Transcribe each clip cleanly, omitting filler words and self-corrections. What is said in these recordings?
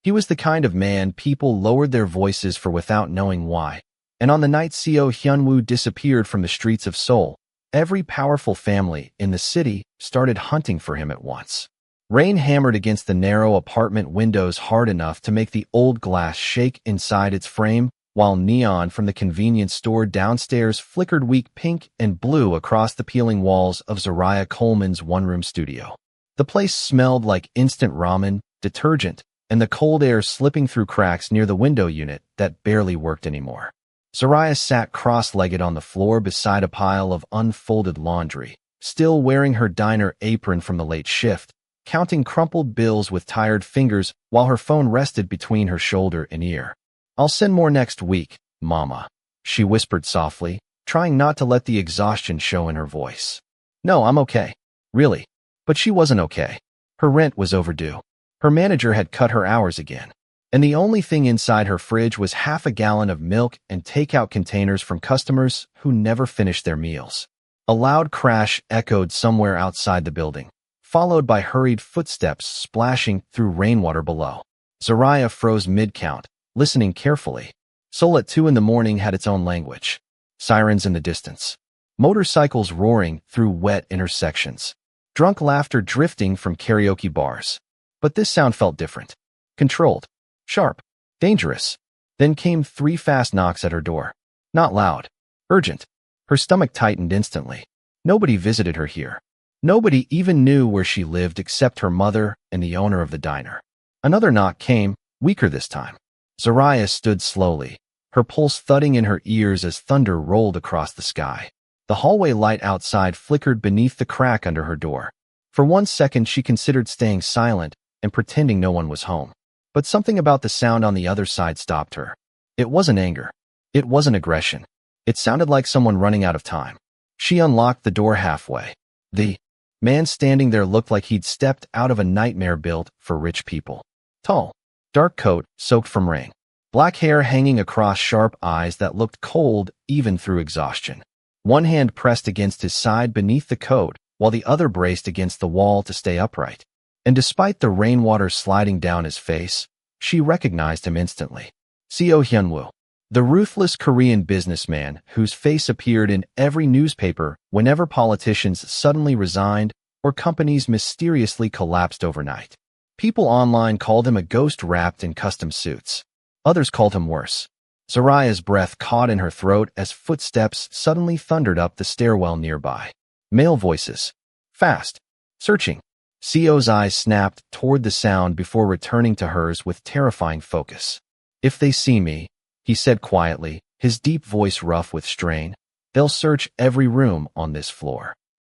He was the kind of man people lowered their voices for without knowing why. And on the night Seo Hyunwoo disappeared from the streets of Seoul, every powerful family in the city started hunting for him at once. Rain hammered against the narrow apartment windows hard enough to make the old glass shake inside its frame, while neon from the convenience store downstairs flickered weak pink and blue across the peeling walls of Zariah Coleman's one-room studio. The place smelled like instant ramen, detergent, and the cold air slipping through cracks near the window unit that barely worked anymore. Zariah sat cross-legged on the floor beside a pile of unfolded laundry, still wearing her diner apron from the late shift, counting crumpled bills with tired fingers while her phone rested between her shoulder and ear. "I'll send more next week, Mama," she whispered softly, trying not to let the exhaustion show in her voice. "No, I'm okay. Really." But she wasn't okay. Her rent was overdue. Her manager had cut her hours again. And the only thing inside her fridge was half a gallon of milk and takeout containers from customers who never finished their meals. A loud crash echoed somewhere outside the building, followed by hurried footsteps splashing through rainwater below. Zariah froze mid-count, listening carefully. Seoul at 2 a.m. had its own language. Sirens in the distance. Motorcycles roaring through wet intersections. Drunk laughter drifting from karaoke bars. But this sound felt different. Controlled. Sharp. Dangerous. Then came 3 fast knocks at her door. Not loud. Urgent. Her stomach tightened instantly. Nobody visited her here. Nobody even knew where she lived except her mother and the owner of the diner. Another knock came, weaker this time. Zariah stood slowly, her pulse thudding in her ears as thunder rolled across the sky. The hallway light outside flickered beneath the crack under her door. For 1 second she considered staying silent and pretending no one was home. But something about the sound on the other side stopped her. It wasn't anger. It wasn't aggression. It sounded like someone running out of time. She unlocked the door halfway. The man standing there looked like he'd stepped out of a nightmare built for rich people. Tall, dark coat soaked from rain. Black hair hanging across sharp eyes that looked cold even through exhaustion. One hand pressed against his side beneath the coat, while the other braced against the wall to stay upright. And despite the rainwater sliding down his face, she recognized him instantly. Seo Hyunwoo, the ruthless Korean businessman whose face appeared in every newspaper whenever politicians suddenly resigned or companies mysteriously collapsed overnight. People online called him a ghost wrapped in custom suits. Others called him worse. Zariah's breath caught in her throat as footsteps suddenly thundered up the stairwell nearby. Male voices. Fast. Searching. Seo's eyes snapped toward the sound before returning to hers with terrifying focus. "If they see me," he said quietly, his deep voice rough with strain, "they'll search every room on this floor."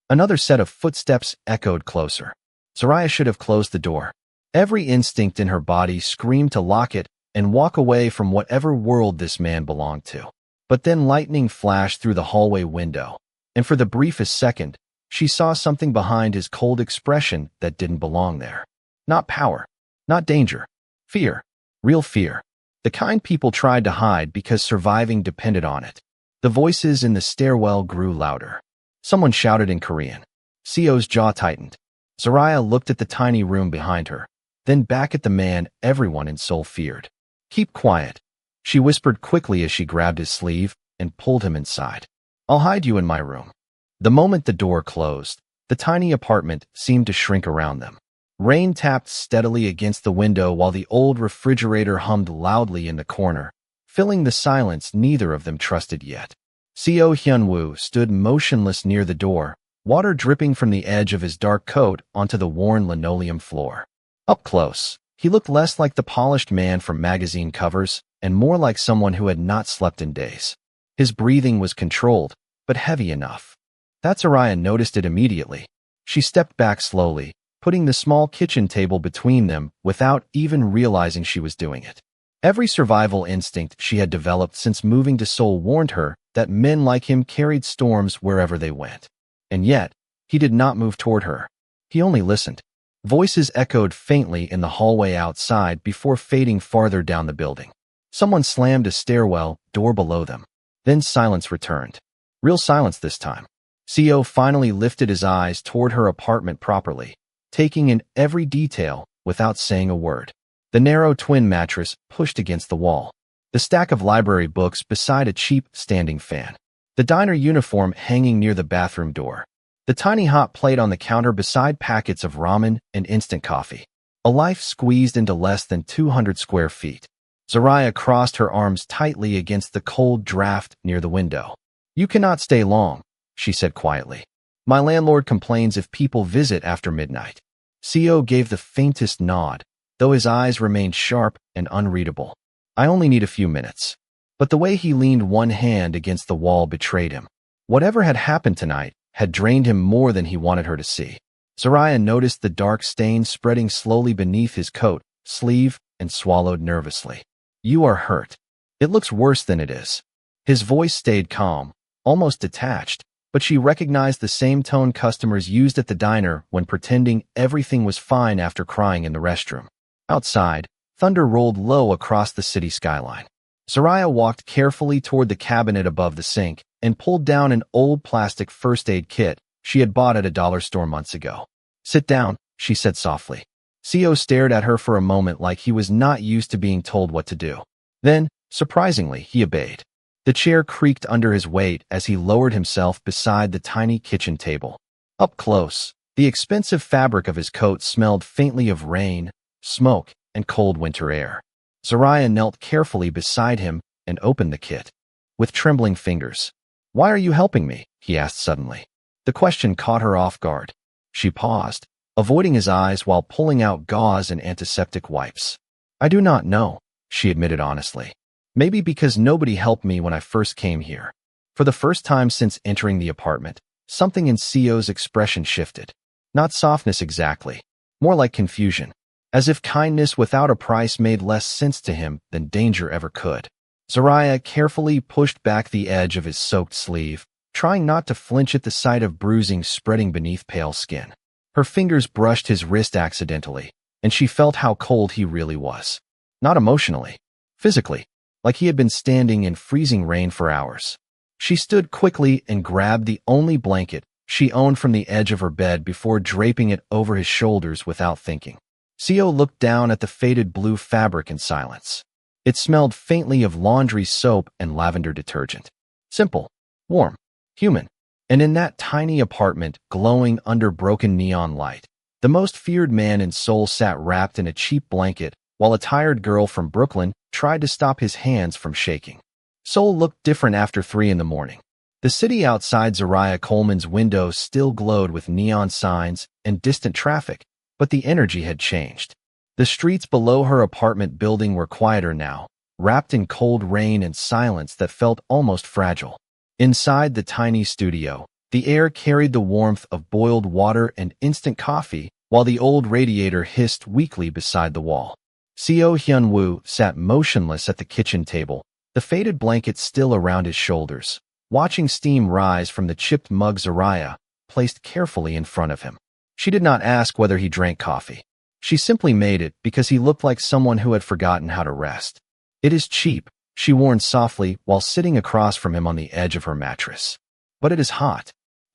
Another set of footsteps echoed closer. Zariah should have closed the door. Every instinct in her body screamed to lock it and walk away from whatever world this man belonged to. But then lightning flashed through the hallway window, and for the briefest second, she saw something behind his cold expression that didn't belong there. Not power, not danger, fear, real fear. The kind people tried to hide because surviving depended on it. The voices in the stairwell grew louder. Someone shouted in Korean. Seo's jaw tightened. Zariah looked at the tiny room behind her, then back at the man everyone in Seoul feared. "Keep quiet," she whispered quickly as she grabbed his sleeve and pulled him inside. "I'll hide you in my room." The moment the door closed, the tiny apartment seemed to shrink around them. Rain tapped steadily against the window while the old refrigerator hummed loudly in the corner, filling the silence neither of them trusted yet. Seo Hyunwoo stood motionless near the door, water dripping from the edge of his dark coat onto the worn linoleum floor. Up close, he looked less like the polished man from magazine covers and more like someone who had not slept in days. His breathing was controlled, but heavy enough. That Zariah noticed it immediately. She stepped back slowly, putting the small kitchen table between them without even realizing she was doing it. Every survival instinct she had developed since moving to Seoul warned her that men like him carried storms wherever they went. And yet, he did not move toward her. He only listened. Voices echoed faintly in the hallway outside before fading farther down the building. Someone slammed a stairwell door below them. Then silence returned. Real silence this time. Seo finally lifted his eyes toward her apartment properly, taking in every detail without saying a word. The narrow twin mattress pushed against the wall. The stack of library books beside a cheap standing fan. The diner uniform hanging near the bathroom door. The tiny hot plate on the counter beside packets of ramen and instant coffee. A life squeezed into less than 200 square feet. Zariah crossed her arms tightly against the cold draft near the window. "You cannot stay long," she said quietly. "My landlord complains if people visit after midnight." Co gave the faintest nod, though his eyes remained sharp and unreadable. "I only need a few minutes." But the way he leaned one hand against the wall betrayed him. Whatever had happened tonight had drained him more than he wanted her to see. Zariah noticed the dark stain spreading slowly beneath his coat sleeve and swallowed nervously. "You are hurt. It looks worse than it is." His voice stayed calm, almost detached, but she recognized the same tone customers used at the diner when pretending everything was fine after crying in the restroom. Outside, thunder rolled low across the city skyline. Zariah walked carefully toward the cabinet above the sink and pulled down an old plastic first aid kit she had bought at a dollar store months ago. "Sit down," she said softly. Co stared at her for a moment like he was not used to being told what to do. Then, surprisingly, he obeyed. The chair creaked under his weight as he lowered himself beside the tiny kitchen table. Up close, the expensive fabric of his coat smelled faintly of rain, smoke, and cold winter air. Zariah knelt carefully beside him and opened the kit. With trembling fingers. "Why are you helping me?" he asked suddenly. The question caught her off guard. She paused, avoiding his eyes while pulling out gauze and antiseptic wipes. "I do not know," she admitted honestly. "Maybe because nobody helped me when I first came here." For the first time since entering the apartment, something in Co's expression shifted. Not softness exactly, more like confusion, as if kindness without a price made less sense to him than danger ever could. Zariah carefully pushed back the edge of his soaked sleeve, trying not to flinch at the sight of bruising spreading beneath pale skin. Her fingers brushed his wrist accidentally, and she felt how cold he really was. Not emotionally, physically, like he had been standing in freezing rain for hours. She stood quickly and grabbed the only blanket she owned from the edge of her bed before draping it over his shoulders without thinking. Co looked down at the faded blue fabric in silence. It smelled faintly of laundry soap and lavender detergent. Simple, warm, human. And in that tiny apartment, glowing under broken neon light, the most feared man in Seoul sat wrapped in a cheap blanket while a tired girl from Brooklyn tried to stop his hands from shaking. Seoul looked different after 3 in the morning. The city outside Zariah Coleman's window still glowed with neon signs and distant traffic, but the energy had changed. The streets below her apartment building were quieter now, wrapped in cold rain and silence that felt almost fragile. Inside the tiny studio, the air carried the warmth of boiled water and instant coffee, while the old radiator hissed weakly beside the wall. Co Hyun-woo sat motionless at the kitchen table, the faded blanket still around his shoulders, watching steam rise from the chipped mug Zariah placed carefully in front of him. She did not ask whether he drank coffee. She simply made it because he looked like someone who had forgotten how to rest. "It is cheap," she warned softly while sitting across from him on the edge of her mattress. "But it is hot."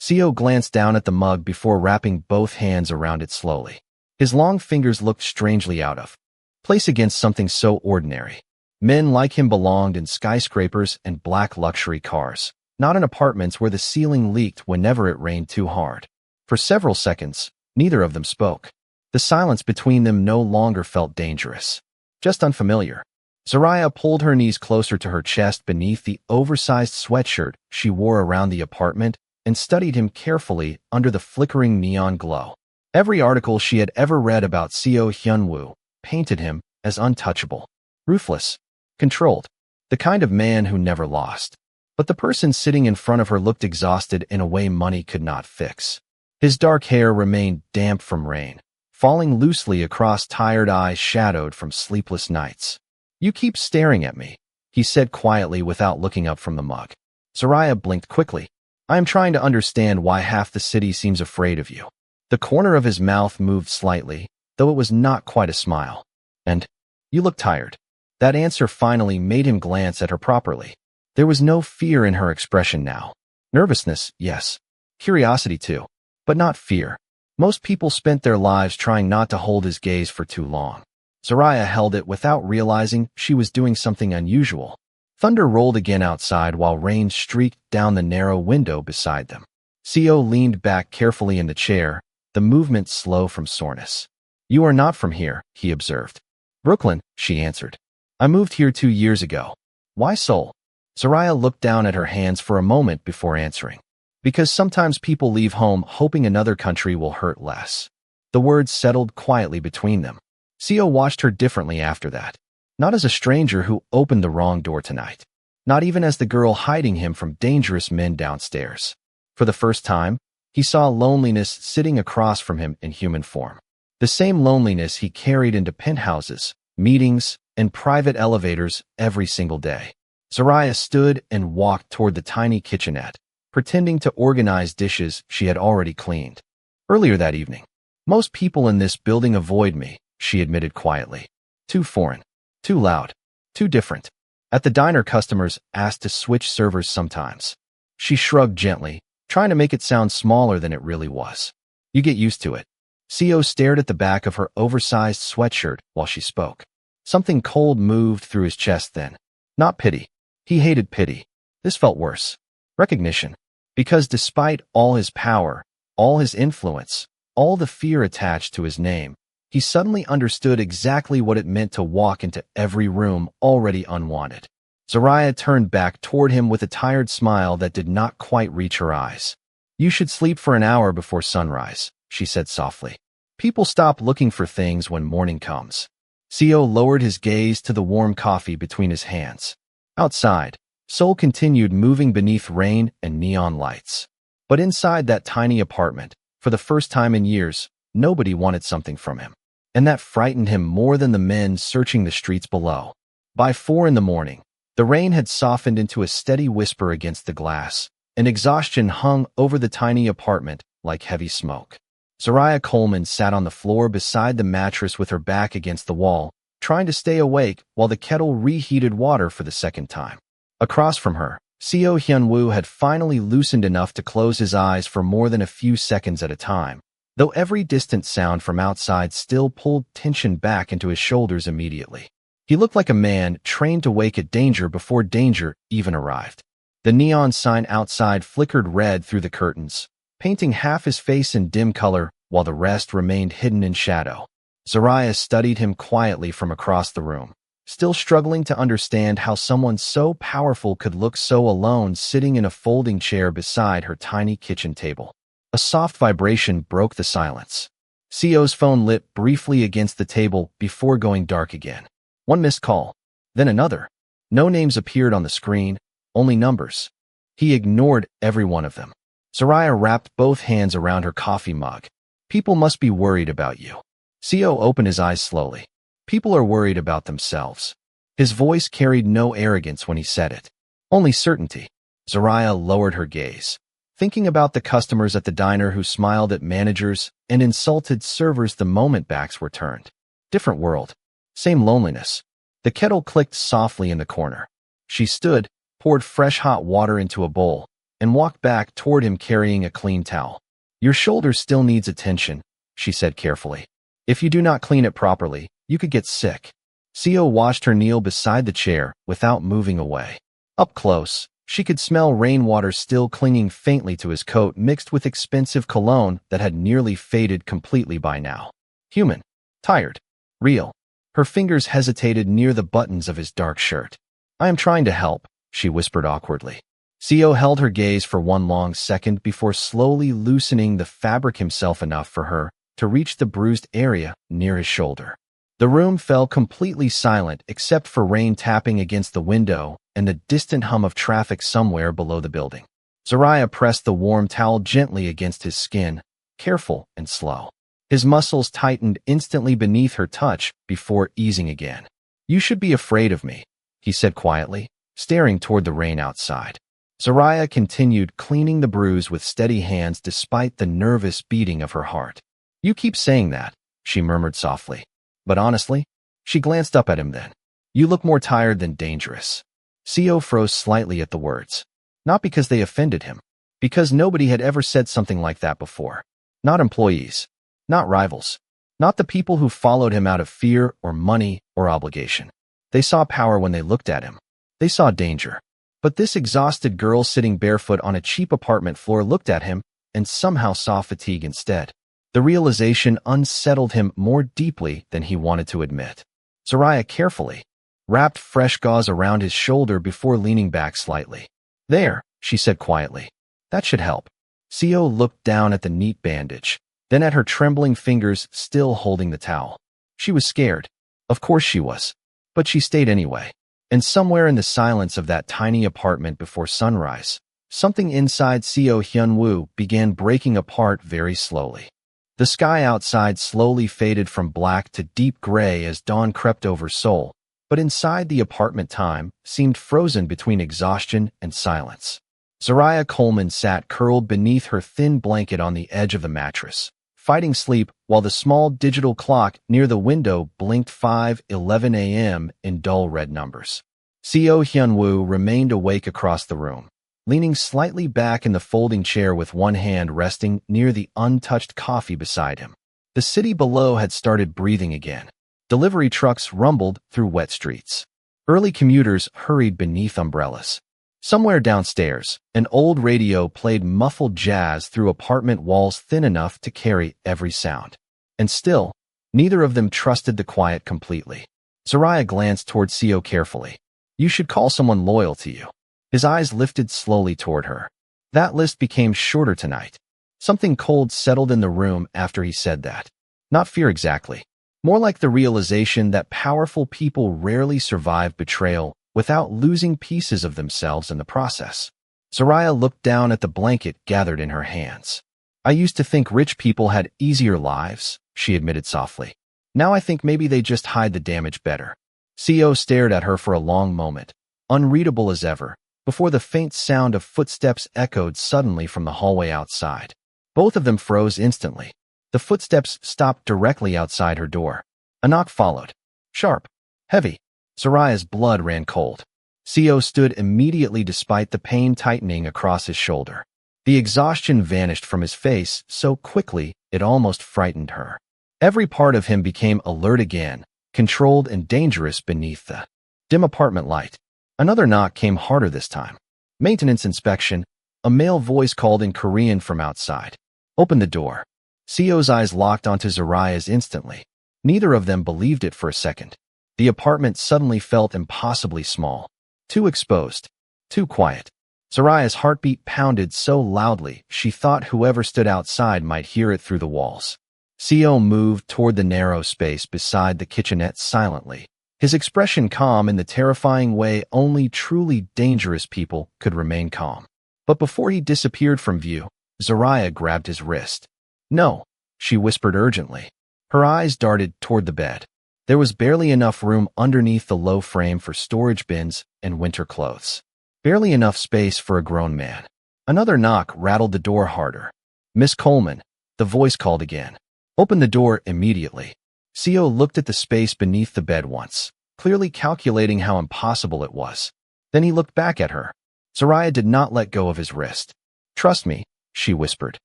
Co glanced down at the mug before wrapping both hands around it slowly. His long fingers looked strangely out of place against something so ordinary. Men like him belonged in skyscrapers and black luxury cars, not in apartments where the ceiling leaked whenever it rained too hard. For several seconds, neither of them spoke. The silence between them no longer felt dangerous, just unfamiliar. Zariah pulled her knees closer to her chest beneath the oversized sweatshirt she wore around the apartment and studied him carefully under the flickering neon glow. Every article she had ever read about Co Hyun-woo painted him as untouchable, ruthless, controlled, the kind of man who never lost. But the person sitting in front of her looked exhausted in a way money could not fix. His dark hair remained damp from rain, falling loosely across tired eyes shadowed from sleepless nights. "You keep staring at me," he said quietly without looking up from the mug. Zariah blinked quickly. "I am trying to understand why half the city seems afraid of you." The corner of his mouth moved slightly, though it was not quite a smile. "And you look tired." That answer finally made him glance at her properly. There was no fear in her expression now. Nervousness, yes. Curiosity too, but not fear. Most people spent their lives trying not to hold his gaze for too long. Soraya held it without realizing she was doing something unusual. Thunder rolled again outside while rain streaked down the narrow window beside them. Seo leaned back carefully in the chair, the movement slow from soreness. "You are not from here," he observed. "Brooklyn," she answered. "I moved here 2 years ago." "Why Seoul?" Soraya looked down at her hands for a moment before answering. "Because sometimes people leave home hoping another country will hurt less." The words settled quietly between them. Seo watched her differently after that. Not as a stranger who opened the wrong door tonight. Not even as the girl hiding him from dangerous men downstairs. For the first time, he saw loneliness sitting across from him in human form. The same loneliness he carried into penthouses, meetings, and private elevators every single day. Soraya stood and walked toward the tiny kitchenette, pretending to organize dishes she had already cleaned. Earlier that evening, "Most people in this building avoid me," she admitted quietly. "Too foreign. Too loud. Too different." At the diner, customers asked to switch servers sometimes. She shrugged gently, trying to make it sound smaller than it really was. "You get used to it." Seo stared at the back of her oversized sweatshirt while she spoke. Something cold moved through his chest then. Not pity. He hated pity. This felt worse. Recognition. Because despite all his power, all his influence, all the fear attached to his name, he suddenly understood exactly what it meant to walk into every room already unwanted. Soraya turned back toward him with a tired smile that did not quite reach her eyes. "You should sleep for an hour before sunrise," she said softly. "People stop looking for things when morning comes." Seo lowered his gaze to the warm coffee between his hands. Outside, Seoul continued moving beneath rain and neon lights. But inside that tiny apartment, for the first time in years, nobody wanted something from him. And that frightened him more than the men searching the streets below. By 4 in the morning, the rain had softened into a steady whisper against the glass, and exhaustion hung over the tiny apartment like heavy smoke. Soraya Coleman sat on the floor beside the mattress with her back against the wall, trying to stay awake while the kettle reheated water for the second time. Across from her, Seo Hyunwoo had finally loosened enough to close his eyes for more than a few seconds at a time, though every distant sound from outside still pulled tension back into his shoulders immediately. He looked like a man trained to wake at danger before danger even arrived. The neon sign outside flickered red through the curtains, painting half his face in dim color while the rest remained hidden in shadow. Soraya studied him quietly from across the room, still struggling to understand how someone so powerful could look so alone sitting in a folding chair beside her tiny kitchen table. A soft vibration broke the silence. Seo's phone lit briefly against the table before going dark again. One missed call, then another. No names appeared on the screen, only numbers. He ignored every one of them. Soraya wrapped both hands around her coffee mug. "People must be worried about you." Seo opened his eyes slowly. "People are worried about themselves." His voice carried no arrogance when he said it, only certainty. Soraya lowered her gaze, thinking about the customers at the diner who smiled at managers and insulted servers the moment backs were turned. Different world. Same loneliness. The kettle clicked softly in the corner. She stood, poured fresh hot water into a bowl, and walked back toward him carrying a clean towel. "Your shoulder still needs attention," she said carefully. "If you do not clean it properly, you could get sick." Seo watched her kneel beside the chair without moving away. Up close, she could smell rainwater still clinging faintly to his coat mixed with expensive cologne that had nearly faded completely by now. Human. Tired. Real. Her fingers hesitated near the buttons of his dark shirt. "I am trying to help," she whispered awkwardly. Seo held her gaze for one long second before slowly loosening the fabric himself enough for her to reach the bruised area near his shoulder. The room fell completely silent except for rain tapping against the window and the distant hum of traffic somewhere below the building. Soraya pressed the warm towel gently against his skin, careful and slow. His muscles tightened instantly beneath her touch before easing again. "You should be afraid of me," he said quietly, staring toward the rain outside. Soraya continued cleaning the bruise with steady hands despite the nervous beating of her heart. "You keep saying that," she murmured softly. "But honestly," she glanced up at him then, "you look more tired than dangerous." Seo froze slightly at the words. Not because they offended him, because nobody had ever said something like that before. Not employees. Not rivals. Not the people who followed him out of fear or money or obligation. They saw power when they looked at him. They saw danger. But this exhausted girl sitting barefoot on a cheap apartment floor looked at him and somehow saw fatigue instead. The realization unsettled him more deeply than he wanted to admit. Soraya carefully wrapped fresh gauze around his shoulder before leaning back slightly. "There," she said quietly. "That should help." Seo looked down at the neat bandage, then at her trembling fingers still holding the towel. She was scared. Of course she was. But she stayed anyway. And somewhere in the silence of that tiny apartment before sunrise, something inside Seo Hyunwoo began breaking apart very slowly. The sky outside slowly faded from black to deep gray as dawn crept over Seoul, but inside the apartment time seemed frozen between exhaustion and silence. Soraya Coleman sat curled beneath her thin blanket on the edge of the mattress, fighting sleep while the small digital clock near the window blinked 5:11 a.m. in dull red numbers. Seo Hyunwoo remained awake across the room, leaning slightly back in the folding chair with one hand resting near the untouched coffee beside him. The city below had started breathing again. Delivery trucks rumbled through wet streets. Early commuters hurried beneath umbrellas. Somewhere downstairs, an old radio played muffled jazz through apartment walls thin enough to carry every sound. And still, neither of them trusted the quiet completely. Soraya glanced toward Seo carefully. "You should call someone loyal to you." His eyes lifted slowly toward her. That list became shorter tonight. Something cold settled in the room after he said that. Not fear exactly. More like the realization that powerful people rarely survive betrayal without losing pieces of themselves in the process. Soraya looked down at the blanket gathered in her hands. "I used to think rich people had easier lives," she admitted softly. "Now I think maybe they just hide the damage better." Seo stared at her for a long moment, unreadable as ever, before the faint sound of footsteps echoed suddenly from the hallway outside. Both of them froze instantly. The footsteps stopped directly outside her door. A knock followed. Sharp. Heavy. Soraya's blood ran cold. Seo stood immediately despite the pain tightening across his shoulder. The exhaustion vanished from his face so quickly it almost frightened her. Every part of him became alert again, controlled and dangerous beneath the dim apartment light. Another knock came harder this time. "Maintenance inspection," a male voice called in Korean from outside. "Open the door." Seo's eyes locked onto Soraya's instantly. Neither of them believed it for a second. The apartment suddenly felt impossibly small. Too exposed. Too quiet. Soraya's heartbeat pounded so loudly she thought whoever stood outside might hear it through the walls. Seo moved toward the narrow space beside the kitchenette silently, his expression calm in the terrifying way only truly dangerous people could remain calm. But before he disappeared from view, Soraya grabbed his wrist. "No," she whispered urgently. Her eyes darted toward the bed. There was barely enough room underneath the low frame for storage bins and winter clothes. Barely enough space for a grown man. Another knock rattled the door harder. "Miss Coleman," the voice called again. "Open the door immediately." Seo looked at the space beneath the bed once, clearly calculating how impossible it was. Then he looked back at her. Soraya did not let go of his wrist. "Trust me," she whispered.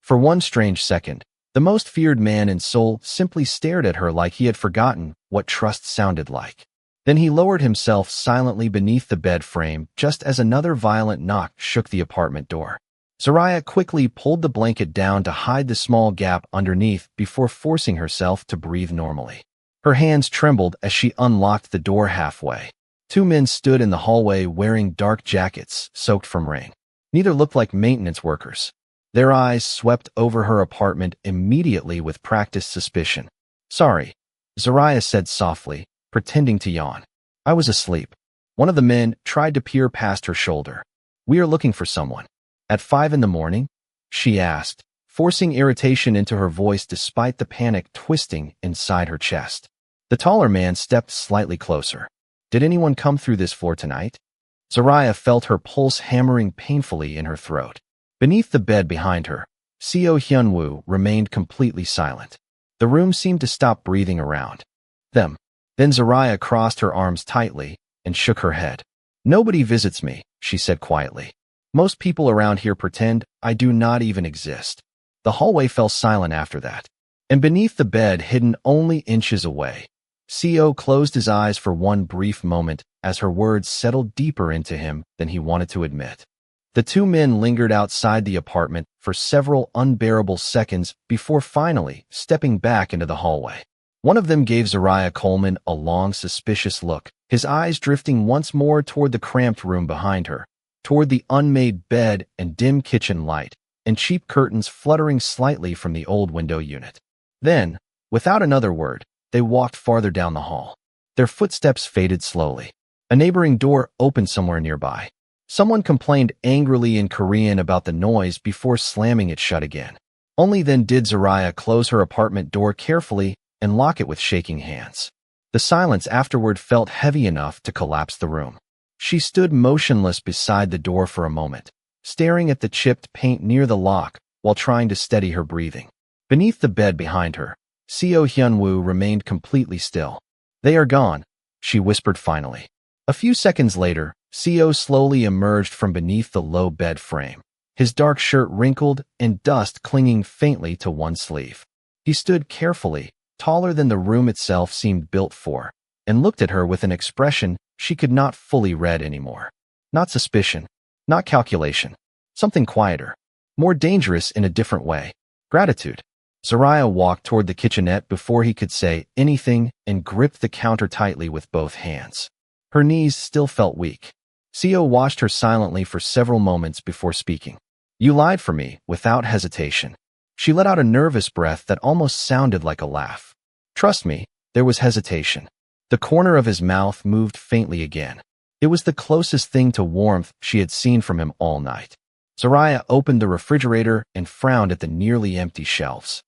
For one strange second, the most feared man in Seoul simply stared at her like he had forgotten what trust sounded like. Then he lowered himself silently beneath the bed frame just as another violent knock shook the apartment door. Soraya quickly pulled the blanket down to hide the small gap underneath before forcing herself to breathe normally. Her hands trembled as she unlocked the door halfway. Two men stood in the hallway wearing dark jackets soaked from rain. Neither looked like maintenance workers. Their eyes swept over her apartment immediately with practiced suspicion. "Sorry," Soraya said softly, pretending to yawn. "I was asleep." One of the men tried to peer past her shoulder. "We are looking for someone." "At 5 in the morning?" she asked, forcing irritation into her voice despite the panic twisting inside her chest. The taller man stepped slightly closer. "Did anyone come through this floor tonight?" Soraya felt her pulse hammering painfully in her throat. Beneath the bed behind her, Seo Hyunwoo remained completely silent. The room seemed to stop breathing around them. Then Soraya crossed her arms tightly and shook her head. "Nobody visits me," she said quietly. "Most people around here pretend I do not even exist." The hallway fell silent after that. And beneath the bed, hidden only inches away, Co closed his eyes for one brief moment as her words settled deeper into him than he wanted to admit. The two men lingered outside the apartment for several unbearable seconds before finally stepping back into the hallway. One of them gave Zariah Coleman a long, suspicious look, his eyes drifting once more toward the cramped room behind her, toward the unmade bed and dim kitchen light, and cheap curtains fluttering slightly from the old window unit. Then, without another word, they walked farther down the hall. Their footsteps faded slowly. A neighboring door opened somewhere nearby. Someone complained angrily in Korean about the noise before slamming it shut again. Only then did Zariah close her apartment door carefully and lock it with shaking hands. The silence afterward felt heavy enough to collapse the room. She stood motionless beside the door for a moment, staring at the chipped paint near the lock while trying to steady her breathing. Beneath the bed behind her, Seo Hyunwoo remained completely still. "They are gone," she whispered finally. A few seconds later, Seo slowly emerged from beneath the low bed frame, his dark shirt wrinkled and dust clinging faintly to one sleeve. He stood carefully, taller than the room itself seemed built for, and looked at her with an expression she could not fully read anymore. Not suspicion, not calculation, something quieter, more dangerous in a different way. Gratitude. Zariah walked toward the kitchenette before he could say anything and gripped the counter tightly with both hands. Her knees still felt weak. Seo watched her silently for several moments before speaking. "You lied for me," without hesitation. She let out a nervous breath that almost sounded like a laugh. "Trust me," there was hesitation. The corner of his mouth moved faintly again. It was the closest thing to warmth she had seen from him all night. Zariah opened the refrigerator and frowned at the nearly empty shelves.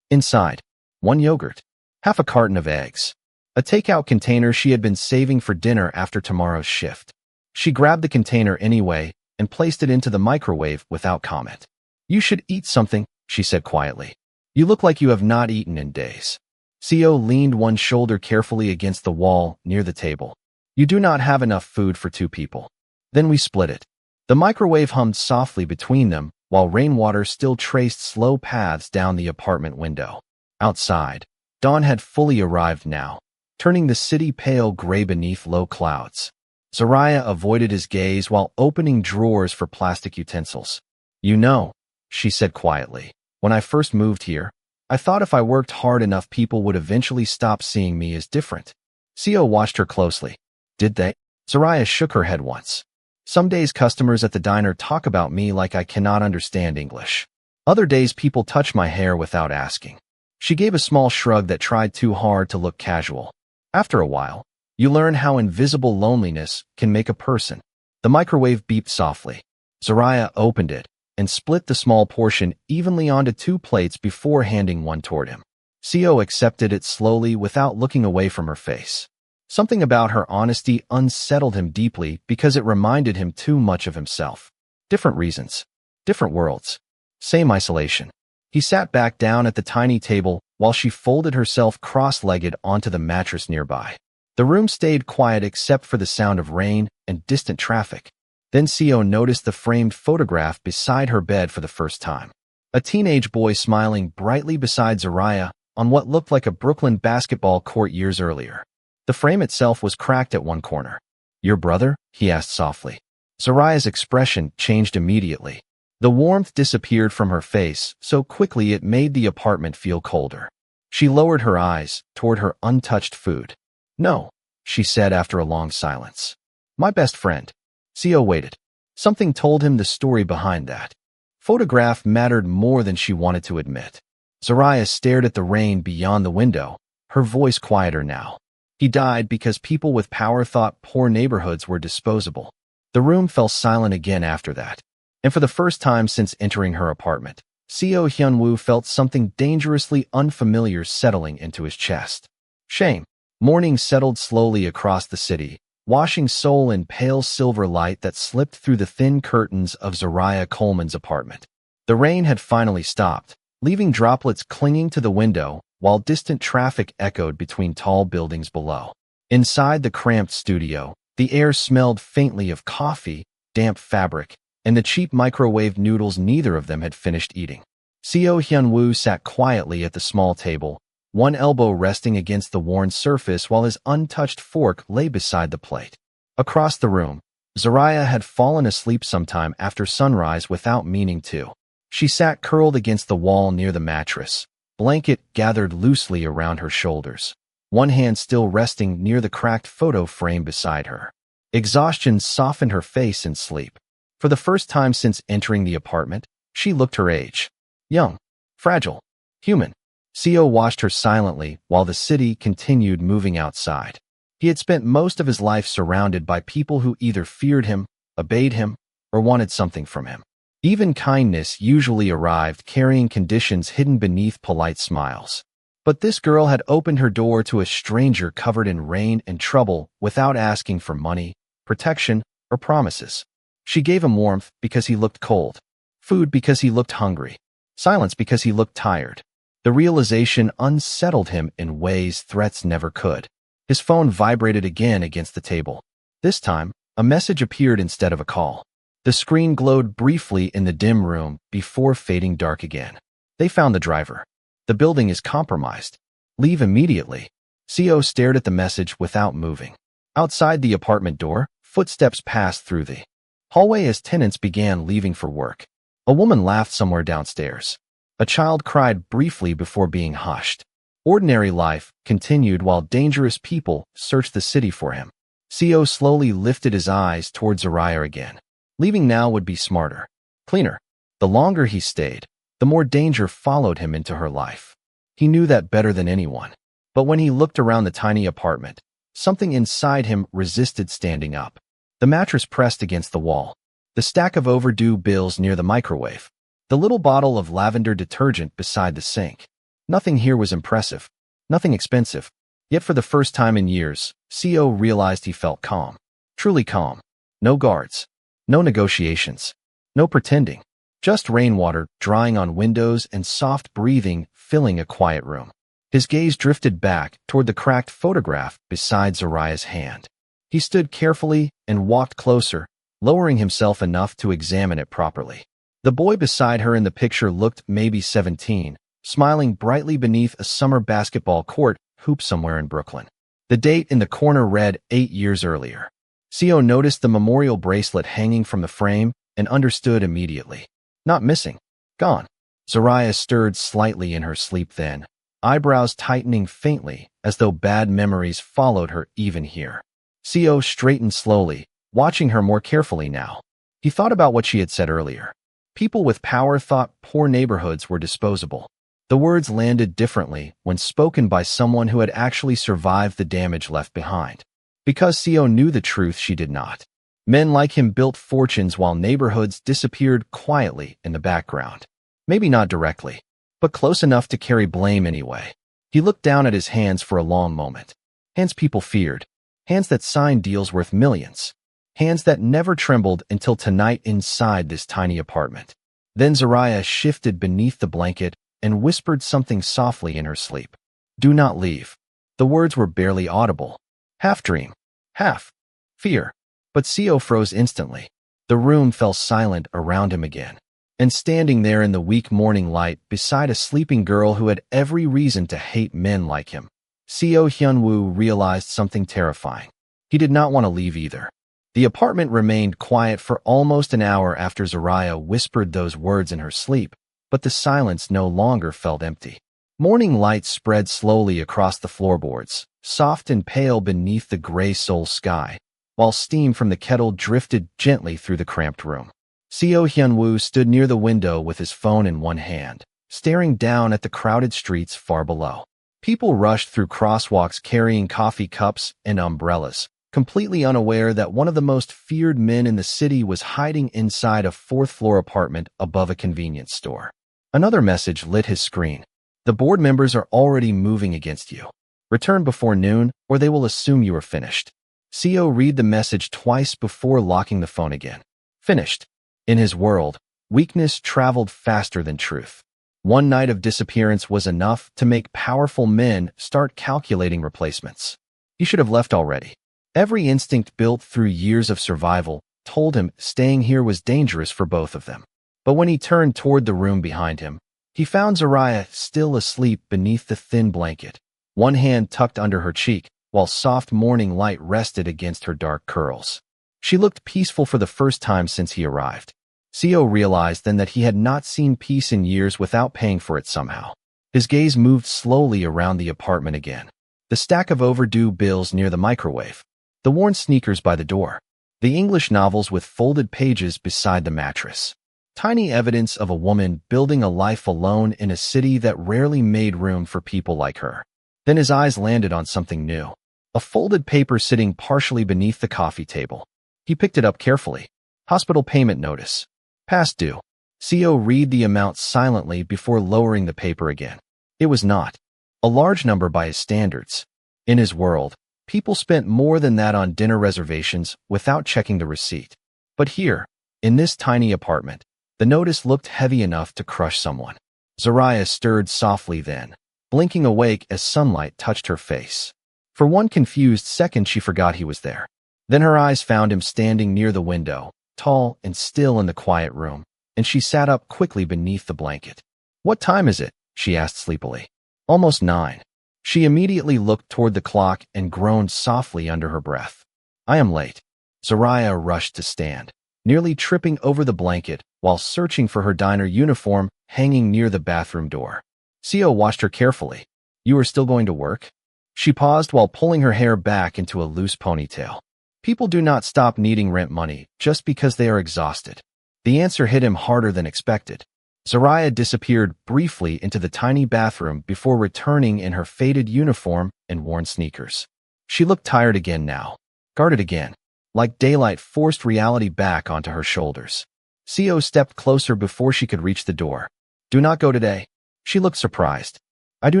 Inside, one yogurt, half a carton of eggs, a takeout container she had been saving for dinner after tomorrow's shift. She grabbed the container anyway and placed it into the microwave without comment. "You should eat something," she said quietly. "You look like you have not eaten in days." Seo leaned one shoulder carefully against the wall near the table. "You do not have enough food for two people." Then we split it. The microwave hummed softly between them, while rainwater still traced slow paths down the apartment window. Outside, dawn had fully arrived now, turning the city pale gray beneath low clouds. Zariah avoided his gaze while opening drawers for plastic utensils. "You know," she said quietly, "when I first moved here, I thought if I worked hard enough people would eventually stop seeing me as different." Seo watched her closely. "Did they?" Zariah shook her head once. "Some days customers at the diner talk about me like I cannot understand English. Other days people touch my hair without asking." She gave a small shrug that tried too hard to look casual. "After a while, you learn how invisible loneliness can make a person." The microwave beeped softly. Zariah opened it and split the small portion evenly onto two plates before handing one toward him. Seo accepted it slowly without looking away from her face. Something about her honesty unsettled him deeply because it reminded him too much of himself. Different reasons, different worlds, same isolation. He sat back down at the tiny table while she folded herself cross-legged onto the mattress nearby. The room stayed quiet except for the sound of rain and distant traffic. Then Seo noticed the framed photograph beside her bed for the first time. A teenage boy smiling brightly beside Zariah on what looked like a Brooklyn basketball court years earlier. The frame itself was cracked at one corner. "Your brother?" he asked softly. Zariah's expression changed immediately. The warmth disappeared from her face so quickly it made the apartment feel colder. She lowered her eyes toward her untouched food. "No," she said after a long silence. "My best friend." Seo waited. Something told him the story behind that. Photograph mattered more than she wanted to admit. Zariah stared at the rain beyond the window, her voice quieter now. "He died because people with power thought poor neighborhoods were disposable." The room fell silent again after that. And for the first time since entering her apartment, Seo Hyunwoo felt something dangerously unfamiliar settling into his chest. Shame. Morning settled slowly across the city, washing Seoul in pale silver light that slipped through the thin curtains of Zariah Coleman's apartment. The rain had finally stopped, leaving droplets clinging to the window while distant traffic echoed between tall buildings below. Inside the cramped studio, the air smelled faintly of coffee, damp fabric, and the cheap microwave noodles neither of them had finished eating. Seo Hyun-woo sat quietly at the small table, one elbow resting against the worn surface while his untouched fork lay beside the plate. Across the room, Zariah had fallen asleep sometime after sunrise without meaning to. She sat curled against the wall near the mattress, blanket gathered loosely around her shoulders, one hand still resting near the cracked photo frame beside her. Exhaustion softened her face in sleep. For the first time since entering the apartment, she looked her age. Young, fragile, human. Seo watched her silently while the city continued moving outside. He had spent most of his life surrounded by people who either feared him, obeyed him, or wanted something from him. Even kindness usually arrived carrying conditions hidden beneath polite smiles. But this girl had opened her door to a stranger covered in rain and trouble without asking for money, protection, or promises. She gave him warmth because he looked cold, food because he looked hungry, silence because he looked tired. The realization unsettled him in ways threats never could. His phone vibrated again against the table. This time, a message appeared instead of a call. The screen glowed briefly in the dim room before fading dark again. They found the driver. The building is compromised. Leave immediately. Seo stared at the message without moving. Outside the apartment door, footsteps passed through the hallway as tenants began leaving for work. A woman laughed somewhere downstairs. A child cried briefly before being hushed. Ordinary life continued while dangerous people searched the city for him. Seo slowly lifted his eyes towards Zariah again. Leaving now would be smarter, cleaner. The longer he stayed, the more danger followed him into her life. He knew that better than anyone. But when he looked around the tiny apartment, something inside him resisted standing up. The mattress pressed against the wall, the stack of overdue bills near the microwave, the little bottle of lavender detergent beside the sink. Nothing here was impressive, nothing expensive. Yet for the first time in years, Seo realized he felt calm. Truly calm. No guards. No negotiations. No pretending. Just rainwater drying on windows and soft breathing filling a quiet room. His gaze drifted back toward the cracked photograph beside Zariah's hand. He stood carefully and walked closer, lowering himself enough to examine it properly. The boy beside her in the picture looked maybe 17, smiling brightly beneath a summer basketball court hoop somewhere in Brooklyn. The date in the corner read 8 years earlier. Seo noticed the memorial bracelet hanging from the frame and understood immediately. Not missing. Gone. Zariah stirred slightly in her sleep then, eyebrows tightening faintly as though bad memories followed her even here. Seo straightened slowly, watching her more carefully now. He thought about what she had said earlier. People with power thought poor neighborhoods were disposable. The words landed differently when spoken by someone who had actually survived the damage left behind. Because Seo knew the truth she did not. Men like him built fortunes while neighborhoods disappeared quietly in the background. Maybe not directly, but close enough to carry blame anyway. He looked down at his hands for a long moment. Hands people feared. Hands that signed deals worth millions. Hands that never trembled until tonight inside this tiny apartment. Then Zariah shifted beneath the blanket and whispered something softly in her sleep. Do not leave. The words were barely audible. Half dream. Half fear. But Seo froze instantly. The room fell silent around him again. And standing there in the weak morning light beside a sleeping girl who had every reason to hate men like him, Seo Hyun-woo realized something terrifying. He did not want to leave either. The apartment remained quiet for almost an hour after Zariah whispered those words in her sleep, but the silence no longer felt empty. Morning light spread slowly across the floorboards, soft and pale beneath the gray Seoul sky, while steam from the kettle drifted gently through the cramped room. Seo Hyun-woo stood near the window with his phone in one hand, staring down at the crowded streets far below. People rushed through crosswalks carrying coffee cups and umbrellas, completely unaware that one of the most feared men in the city was hiding inside a fourth-floor apartment above a convenience store. Another message lit his screen. The board members are already moving against you. Return before noon, or they will assume you are finished. Seo read the message twice before locking the phone again. Finished. In his world, weakness traveled faster than truth. One night of disappearance was enough to make powerful men start calculating replacements. He should have left already. Every instinct built through years of survival told him staying here was dangerous for both of them. But when he turned toward the room behind him, He found Zariah still asleep beneath the thin blanket, one hand tucked under her cheek, while soft morning light rested against her dark curls. She looked peaceful for the first time since he arrived. Seo realized then that he had not seen peace in years without paying for it somehow. His gaze moved slowly around the apartment again. The stack of overdue bills near the microwave, the worn sneakers by the door, the English novels with folded pages beside the mattress. Tiny evidence of a woman building a life alone in a city that rarely made room for people like her. Then his eyes landed on something new. A folded paper sitting partially beneath the coffee table. He picked it up carefully. Hospital payment notice. Past due. Seo read the amount silently before lowering the paper again. It was not a large number by his standards. In his world, people spent more than that on dinner reservations without checking the receipt. But here, in this tiny apartment, the notice looked heavy enough to crush someone. Zariah stirred softly then, blinking awake as sunlight touched her face. For one confused second she forgot he was there. Then her eyes found him standing near the window, tall and still in the quiet room, and she sat up quickly beneath the blanket. "What time is it?" she asked sleepily. "Almost 9. She immediately looked toward the clock and groaned softly under her breath. "I am late." Zariah rushed to stand, nearly tripping over the blanket while searching for her diner uniform hanging near the bathroom door. Seo watched her carefully. "You are still going to work?" She paused while pulling her hair back into a loose ponytail. People do not stop needing rent money just because they are exhausted. The answer hit him harder than expected. Zariah disappeared briefly into the tiny bathroom before returning in her faded uniform and worn sneakers. She looked tired again now, guarded again, like daylight forced reality back onto her shoulders. Seo stepped closer before she could reach the door. "Do not go today." She looked surprised. "I do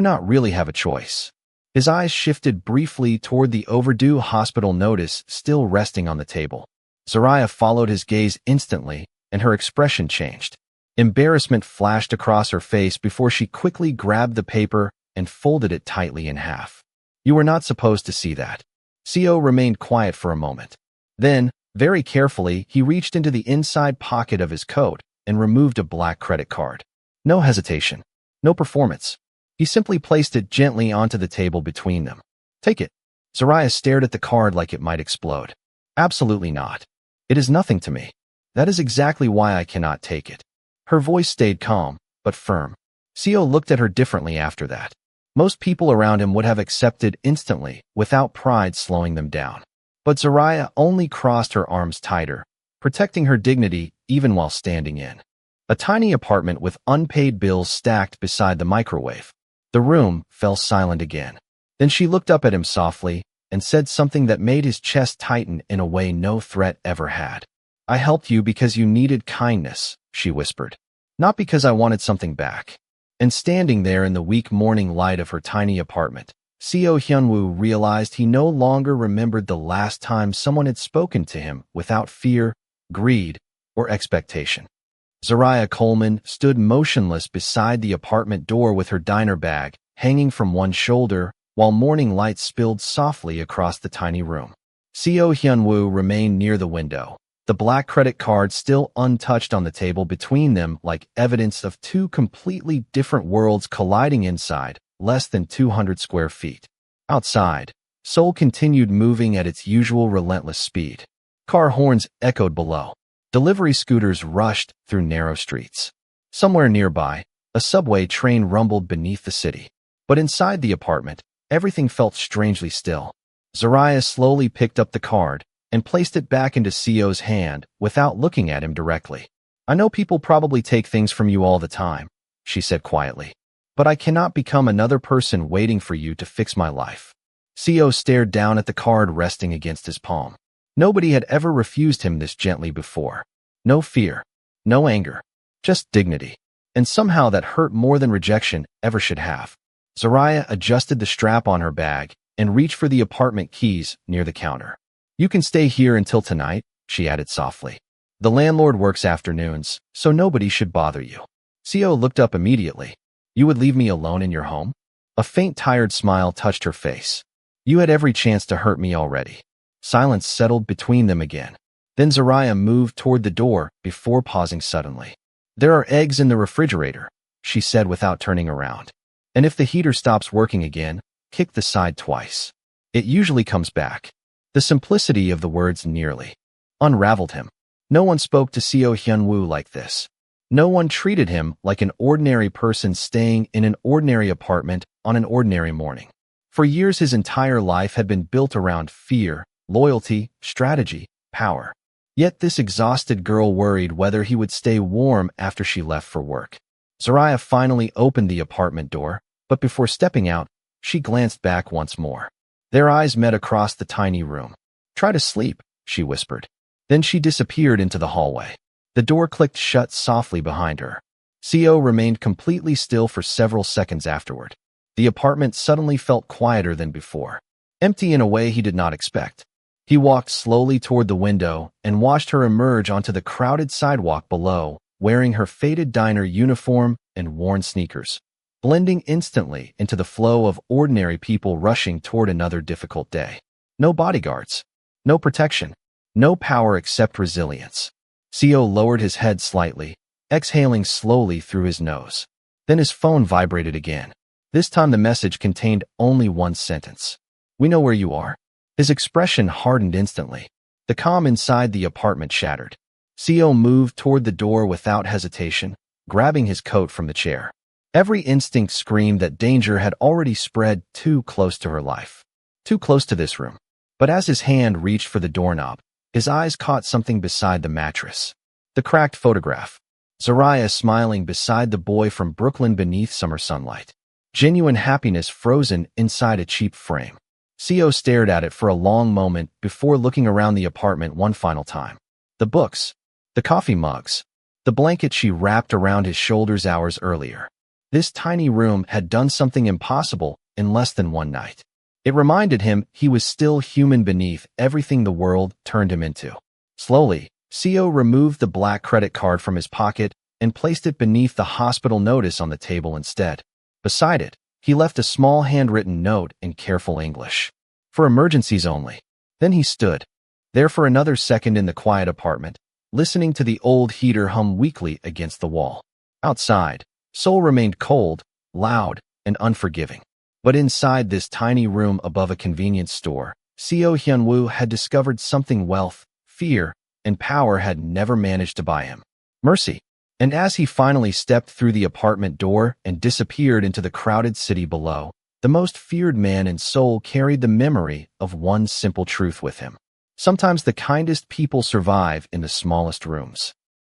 not really have a choice." His eyes shifted briefly toward the overdue hospital notice still resting on the table. Zariah followed his gaze instantly, and her expression changed. Embarrassment flashed across her face before she quickly grabbed the paper and folded it tightly in half. "You were not supposed to see that." Seo remained quiet for a moment. Then, very carefully, he reached into the inside pocket of his coat and removed a black credit card. No hesitation. No performance. He simply placed it gently onto the table between them. "Take it." Zariah stared at the card like it might explode. "Absolutely not. It is nothing to me. That is exactly why I cannot take it." Her voice stayed calm, but firm. Seo looked at her differently after that. Most people around him would have accepted instantly, without pride slowing them down. But Zariah only crossed her arms tighter, protecting her dignity even while standing in a tiny apartment with unpaid bills stacked beside the microwave. The room fell silent again. Then she looked up at him softly and said something that made his chest tighten in a way no threat ever had. "I helped you because you needed kindness," she whispered. "Not because I wanted something back." And standing there in the weak morning light of her tiny apartment, Seo Hyunwoo realized he no longer remembered the last time someone had spoken to him without fear, greed, or expectation. Zariah Coleman stood motionless beside the apartment door with her diner bag hanging from one shoulder while morning light spilled softly across the tiny room. Seo Hyunwoo remained near the window, the black credit card still untouched on the table between them like evidence of two completely different worlds colliding inside less than 200 square feet. Outside, Seoul continued moving at its usual relentless speed. Car horns echoed below. Delivery scooters rushed through narrow streets. Somewhere nearby, a subway train rumbled beneath the city. But inside the apartment, everything felt strangely still. Zariah slowly picked up the card and placed it back into Seo's hand without looking at him directly. "I know people probably take things from you all the time," she said quietly. "But I cannot become another person waiting for you to fix my life." Seo stared down at the card resting against his palm. Nobody had ever refused him this gently before. No fear, no anger, just dignity. And somehow that hurt more than rejection ever should have. Zariah adjusted the strap on her bag and reached for the apartment keys near the counter. "You can stay here until tonight," she added softly. "The landlord works afternoons, so nobody should bother you." Seo looked up immediately. "You would leave me alone in your home?" A faint, tired smile touched her face. "You had every chance to hurt me already." Silence settled between them again. Then Zariah moved toward the door before pausing suddenly. "There are eggs in the refrigerator." she said without turning around. And if the heater stops working again, kick the side twice. It usually comes back. The simplicity of the words nearly unraveled him. No one spoke to Seo Hyun-woo like this. No one treated him like an ordinary person staying in an ordinary apartment on an ordinary morning. For years, his entire life had been built around fear, loyalty, strategy, power. Yet this exhausted girl worried whether he would stay warm after she left for work. Zaraya finally opened the apartment door, but before stepping out, she glanced back once more. Their eyes met across the tiny room. "Try to sleep," she whispered. Then she disappeared into the hallway. The door clicked shut softly behind her. Seo remained completely still for several seconds afterward. The apartment suddenly felt quieter than before, empty in a way he did not expect. He walked slowly toward the window and watched her emerge onto the crowded sidewalk below, wearing her faded diner uniform and worn sneakers, blending instantly into the flow of ordinary people rushing toward another difficult day. No bodyguards, no protection, no power except resilience. Seo lowered his head slightly, exhaling slowly through his nose. Then his phone vibrated again. This time the message contained only one sentence. "We know where you are." His expression hardened instantly. The calm inside the apartment shattered. Seo moved toward the door without hesitation, grabbing his coat from the chair. Every instinct screamed that danger had already spread too close to her life. Too close to this room. But as his hand reached for the doorknob, his eyes caught something beside the mattress. The cracked photograph. Zaraya smiling beside the boy from Brooklyn beneath summer sunlight. Genuine happiness frozen inside a cheap frame. Seo stared at it for a long moment before looking around the apartment one final time. The books, the coffee mugs, the blanket she wrapped around his shoulders hours earlier. This tiny room had done something impossible in less than one night. It reminded him he was still human beneath everything the world turned him into. Slowly, Seo removed the black credit card from his pocket and placed it beneath the hospital notice on the table instead. Beside it, he left a small handwritten note in careful English. "For emergencies only." Then he stood there for another second in the quiet apartment, listening to the old heater hum weakly against the wall. Outside, Seoul remained cold, loud, and unforgiving. But inside this tiny room above a convenience store, Seo Hyun-woo had discovered something wealth, fear, and power had never managed to buy him: mercy. And as he finally stepped through the apartment door and disappeared into the crowded city below, the most feared man in Seoul carried the memory of one simple truth with him. Sometimes the kindest people survive in the smallest rooms.